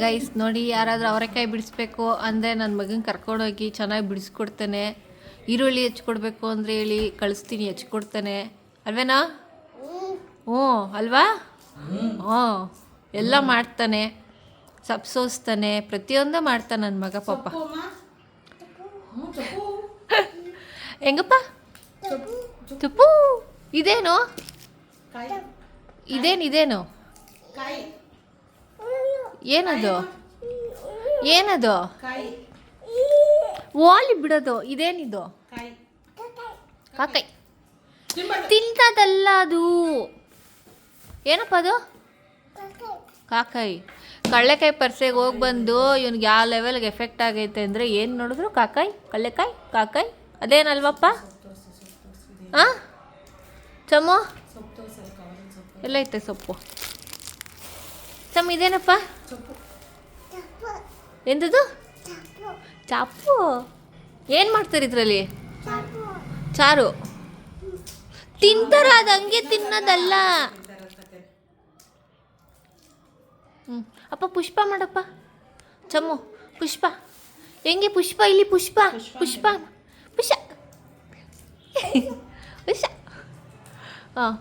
Guys ನೋಡಿ, ಯಾರಾದರೂ ಅವರೆಕಾಯಿ ಬಿಡಿಸ್ಬೇಕು ಅಂದರೆ ನನ್ನ ಮಗನ ಕರ್ಕೊಂಡೋಗಿ ಚೆನ್ನಾಗಿ ಬಿಡಿಸ್ಕೊಡ್ತಾನೆ. ಈರುಳ್ಳಿ ಹೆಚ್ಕೊಡ್ಬೇಕು ಅಂದರೆ ಹೇಳಿ ಕಳಿಸ್ತೀನಿ, ಹೆಚ್ಕೊಡ್ತಾನೆ. ಅಲ್ವೇನಾ? ಹ್ಞೂ ಅಲ್ವಾ? ಹ್ಞೂ ಎಲ್ಲ ಮಾಡ್ತಾನೆ, ಸೋಸ್ತಾನೆ, ಪ್ರತಿಯೊಂದು ಮಾಡ್ತಾನೆ ನನ್ನ ಮಗ ಪಾಪ. ಹೆಂಗಪ್ಪ? ತುಪ್ಪು ಇದೇನು? ಇದೇನು ಏನದು? ಏನದು? ವಾಲಿ ಬಿಡೋದು. ಇದೇನಿದು? ಕಾಕಾಯಿ ತಿಂತದಲ್ಲ ಅದು. ಏನಪ್ಪ ಅದು? ಕಾಕಾಯಿ. ಕಳ್ಳೆಕಾಯಿ ಪರ್ಸೆಗೆ ಹೋಗಿ ಬಂದು ಇವ್ನಿಗೆ ಯಾವ ಲೆವೆಲ್ಗೆ ಎಫೆಕ್ಟ್ ಆಗೈತೆ ಅಂದರೆ ಏನು ನೋಡಿದ್ರು ಕಾಕಾಯಿ, ಕಳ್ಳೆಕಾಯಿ, ಕಾಕಾಯಿ. ಅದೇನಲ್ವಪ್ಪ? ಹಾಂ ಚಮ್ಮು ಎಲ್ಲೈತೆ ಸೊಪ್ಪು? ಚಮ್ಮ ಇದೇನಪ್ಪ? ಎಂಥದ್ದು? ಚಾಪು. ಏನು ಮಾಡ್ತಾರೆ ಇದರಲ್ಲಿ? ಚಾರು ತಿಂತಾರ? ಅದು ಹಂಗೆ ತಿನ್ನೋದಲ್ಲ. ಅಪ್ಪ ಪುಷ್ಪ ಮಾಡಪ್ಪ. ಚಮ್ಮು ಪುಷ್ಪ ಹೆಂಗೆ? ಪುಷ್ಪ ಇಲ್ಲಿ ಪುಷ್ಪ ಪುಷ್ಪ ಪುಷ ಪುಷ. ಹಾಂ